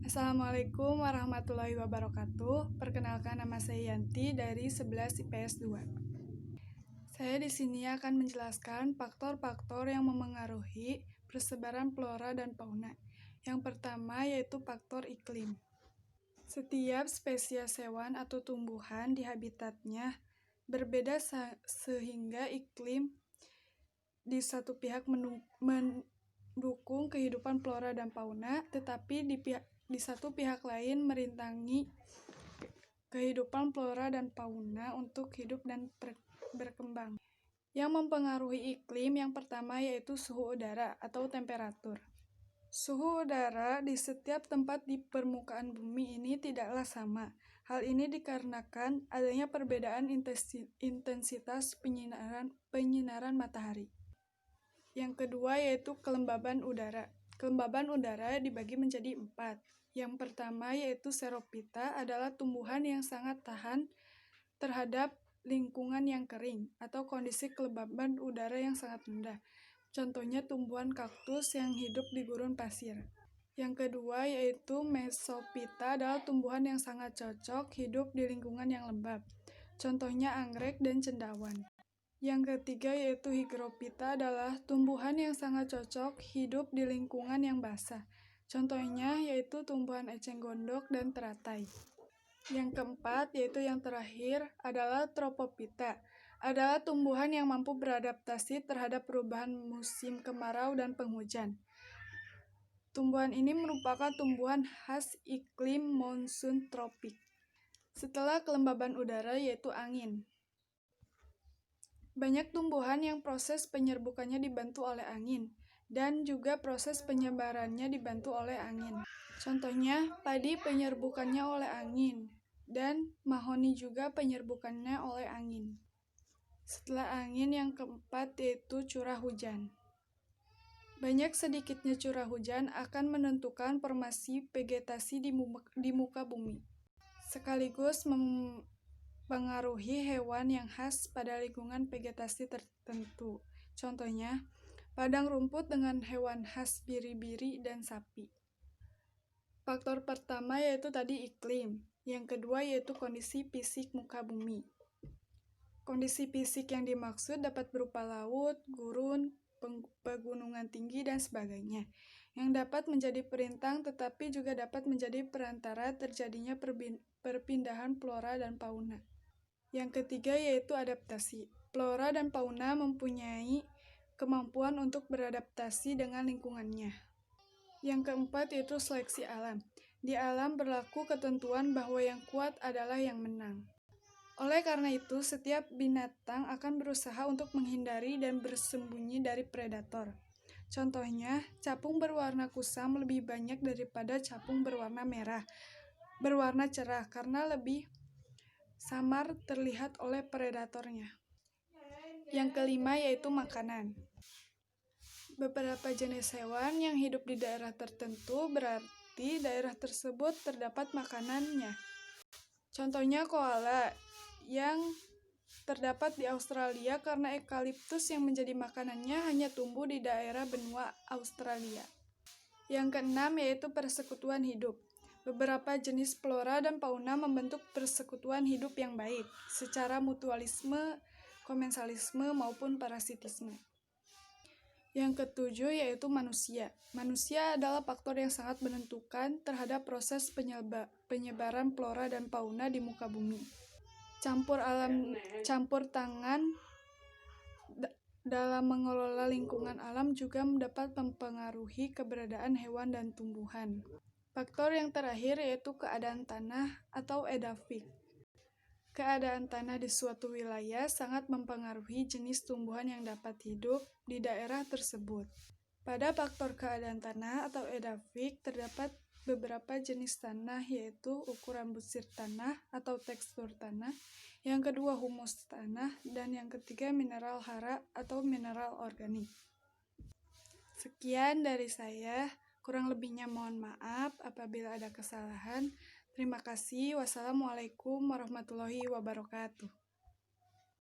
Assalamualaikum warahmatullahi wabarakatuh. Perkenalkan, nama saya Yanti dari 11 IPS 2. Saya di sini akan menjelaskan faktor-faktor yang memengaruhi persebaran flora dan fauna. Yang pertama yaitu faktor iklim. Setiap spesies hewan atau tumbuhan di habitatnya berbeda sehingga iklim di satu pihak mendukung kehidupan flora dan fauna, tetapi di satu pihak lain merintangi kehidupan flora dan fauna untuk hidup dan berkembang. Yang mempengaruhi iklim yang pertama yaitu suhu udara atau temperatur. Suhu udara di setiap tempat di permukaan bumi ini tidaklah sama. Hal ini dikarenakan adanya perbedaan intensitas penyinaran matahari. Yang kedua yaitu kelembaban udara. Kelembaban udara dibagi menjadi 4. Yang pertama yaitu Xerophyta adalah tumbuhan yang sangat tahan terhadap lingkungan yang kering atau kondisi kelembaban udara yang sangat rendah. Contohnya tumbuhan kaktus yang hidup di gurun pasir. Yang kedua yaitu Mesophyta adalah tumbuhan yang sangat cocok hidup di lingkungan yang lembab. Contohnya anggrek dan cendawan. Yang ketiga yaitu Hygrophita adalah tumbuhan yang sangat cocok hidup di lingkungan yang basah. Contohnya yaitu tumbuhan eceng gondok dan teratai. Yang keempat yaitu yang terakhir adalah Tropophyta. Adalah tumbuhan yang mampu beradaptasi terhadap perubahan musim kemarau dan penghujan. Tumbuhan ini merupakan tumbuhan khas iklim monsoon tropik. Setelah kelembaban udara yaitu angin. Banyak tumbuhan yang proses penyerbukannya dibantu oleh angin, dan juga proses penyebarannya dibantu oleh angin. Contohnya, padi penyerbukannya oleh angin, dan mahoni juga penyerbukannya oleh angin. Setelah angin, yang keempat yaitu curah hujan. Banyak sedikitnya curah hujan akan menentukan formasi vegetasi di muka bumi, sekaligus mempengaruhi hewan yang khas pada lingkungan vegetasi tertentu. Contohnya, padang rumput dengan hewan khas biri-biri dan sapi. Faktor pertama yaitu tadi iklim. Yang kedua yaitu kondisi fisik muka bumi. Kondisi fisik yang dimaksud dapat berupa laut, gurun, pegunungan tinggi, dan sebagainya, yang dapat menjadi perintang tetapi juga dapat menjadi perantara terjadinya perpindahan flora dan fauna. Yang ketiga yaitu adaptasi. Flora dan fauna mempunyai kemampuan untuk beradaptasi dengan lingkungannya. Yang keempat yaitu seleksi alam. Di alam berlaku ketentuan bahwa yang kuat adalah yang menang. Oleh karena itu, setiap binatang akan berusaha untuk menghindari dan bersembunyi dari predator. Contohnya, capung berwarna kusam lebih banyak daripada capung berwarna berwarna cerah karena lebih samar terlihat oleh predatornya. Yang kelima yaitu makanan. Beberapa jenis hewan yang hidup di daerah tertentu berarti daerah tersebut terdapat makanannya. Contohnya koala yang terdapat di Australia karena eukaliptus yang menjadi makanannya hanya tumbuh di daerah benua Australia. Yang keenam yaitu persekutuan hidup. Beberapa jenis flora dan fauna membentuk persekutuan hidup yang baik secara mutualisme, komensalisme maupun parasitisme. Yang ketujuh yaitu manusia. Manusia adalah faktor yang sangat menentukan terhadap proses penyebaran flora dan fauna di muka bumi. Campur tangan dalam mengelola lingkungan alam juga dapat mempengaruhi keberadaan hewan dan tumbuhan. Faktor yang terakhir yaitu keadaan tanah atau edaphic. Keadaan tanah di suatu wilayah sangat mempengaruhi jenis tumbuhan yang dapat hidup di daerah tersebut. Pada faktor keadaan tanah atau edaphic terdapat beberapa jenis tanah yaitu ukuran butir tanah atau tekstur tanah, yang kedua humus tanah, dan yang ketiga mineral hara atau mineral organik. Sekian dari saya, kurang lebihnya mohon maaf apabila ada kesalahan. Terima kasih. Wassalamualaikum warahmatullahi wabarakatuh.